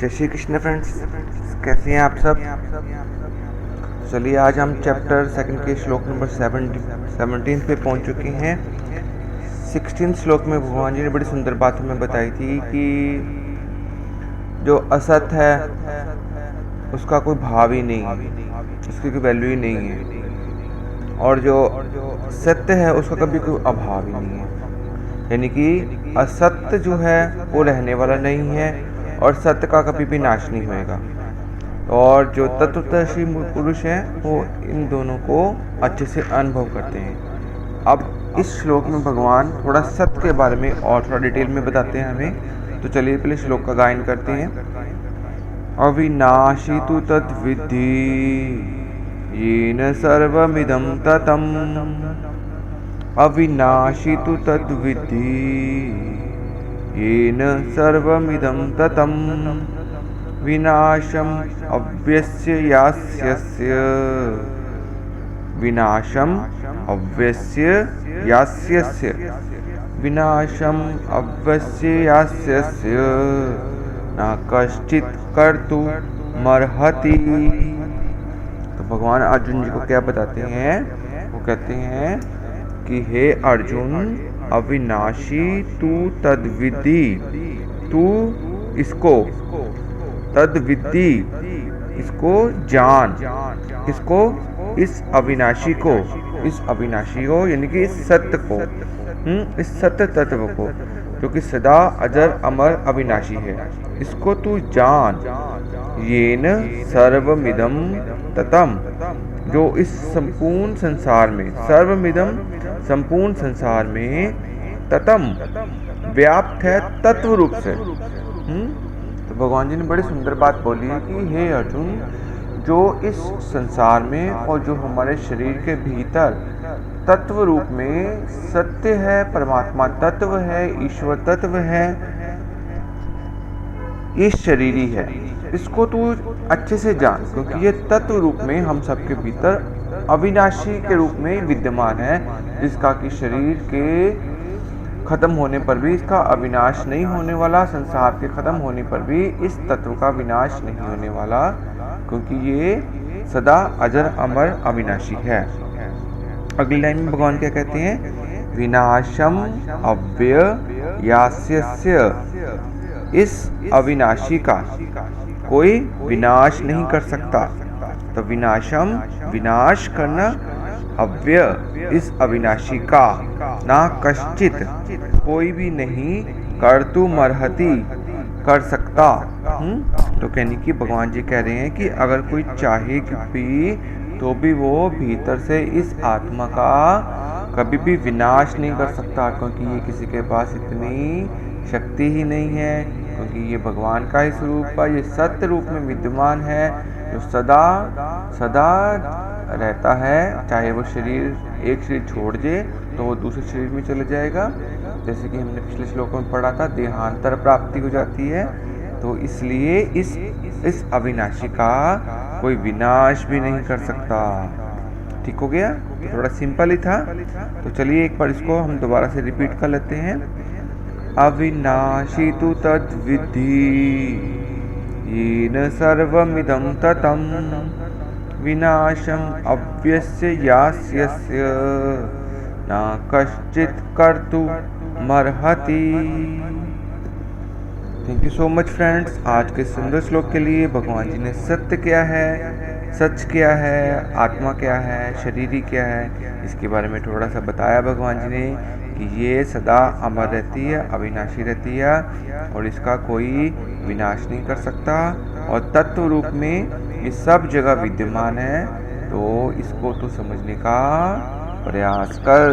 जय श्री कृष्ण फ्रेंड्स, कैसे हैं आप सब। चलिए आज हम चैप्टर सेकंड के श्लोक नंबर 17 पे पहुंच चुके हैं। 16 श्लोक में भगवान जी ने बड़ी सुंदर बात हमें बताई थी कि जो असत है उसका कोई भाव ही नहीं है, उसकी कोई वैल्यू ही नहीं है, और जो सत्य है उसका कभी कोई अभाव ही नहीं है। यानी कि असत्य जो है वो रहने वाला नहीं है और सत्य का कभी भी नाश नहीं होएगा। और जो तत्वदर्शी पुरुष हैं वो इन दोनों को अच्छे से अनुभव करते हैं। अब इस श्लोक में भगवान थोड़ा सत्य के बारे में और थोड़ा डिटेल में बताते हैं हमें। तो चलिए पहले श्लोक का गायन करते हैं। अविनाशी तु तद्विद्धि येन सर्वमिदं ततम्। अविनाशी तु तद्विद्धि येन सर्वमिदं ततम्। विनाशम् अव्यस्य यास्यस्य। विनाशम् अव्यस्य यास्यस्य। विनाशम् अव्यस्य यास्यस्य न कश्चित् कर्तुमर्हति। तो भगवान अर्जुन जी को क्या बताते हैं? वो कहते हैं कि हे अर्जुन, अविनाशी तू तद्विद्धि, तू इसको तद्विद्धि, इसको जान। इसको, इस अविनाशी को, इस अविनाशी को यानी कि इस सत्य को, इस सत्य तत्व को जो कि सदा अजर अमर अविनाशी है, इसको तू जान। येन सर्वमिदं ततम्, जो इस संपूर्ण संसार में, सर्वमिदं संपूर्ण संसार में, ततम व्याप्त है तत्व रूप से। तो भगवान जी ने बड़ी सुंदर बात बोली है कि हे अर्जुन, जो इस संसार में और जो हमारे शरीर के भीतर तत्व रूप में सत्य है, परमात्मा तत्व है, ईश्वर तत्व है, ये शरीरी है, इसको तू अच्छे से जान, क्योंकि ये तत्व रूप में हम सबके भीतर अविनाशी के रूप में विद्यमान है, जिसका कि शरीर के खत्म होने पर भी इसका अविनाश नहीं होने वाला, संसार के खत्म होने पर भी इस तत्व का विनाश नहीं होने वाला, क्योंकि ये सदा अजर अमर अविनाशी है। अगली लाइन में भगवान क्या कहते हैं? विनाशम अव्यय यास्यस्य। इस अविनाशी का कोई विनाश नहीं कर सकता। तो विनाशम, विनाश करना, अव्यय इस अविनाशी का, ना कश्चित कोई भी नहीं, कर्तुमर्हति कर सकता। तो कहने की भगवान जी कह रहे हैं कि अगर कोई चाहे भी तो भी वो भीतर से इस आत्मा का कभी भी विनाश नहीं कर सकता, क्योंकि ये किसी के पास इतनी शक्ति ही नहीं है, क्योंकि ये भगवान का ही स्वरूप है, ये सत्य रूप में विद्यमान है, जो सदा सदा रहता है। चाहे वो शरीर, एक शरीर छोड़ दे तो वो दूसरे शरीर में चले जाएगा, जैसे कि हमने पिछले श्लोकों में पढ़ा था, देहांतर प्राप्ति हो जाती है। तो इसलिए इस अविनाशी का कोई विनाश भी नहीं कर सकता। ठीक हो गया? तो थोड़ा सिंपल ही था। तो चलिए एक बार इसको हम दोबारा से रिपीट कर लेते हैं। अविनाशी तु तद्विद्धि येन सर्वमिदं ततम्। विनाशम् अव्यस्य यास्यस्य न कश्चित् कर्तुमर्हति। Thank you so much friends. आज के सुंदर श्लोक के लिए भगवान जी ने सत्य क्या है, सच क्या है, आत्मा क्या है, शरीरी क्या है, इसके बारे में थोड़ा सा बताया भगवान जी ने कि ये सदा अमर रहती है, अविनाशी रहती है और इसका कोई विनाश नहीं कर सकता, और तत्व रूप में ये सब जगह विद्यमान है। तो इसको तो समझने का प्रयास कर।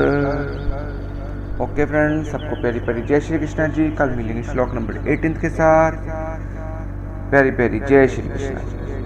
ओके फ्रेंड्स, सबको प्यारी प्यारी जय श्री कृष्ण जी। कल मिलेंगे श्लोक नंबर 18 के साथ। प्यारी प्यारी जय श्री कृष्ण जी।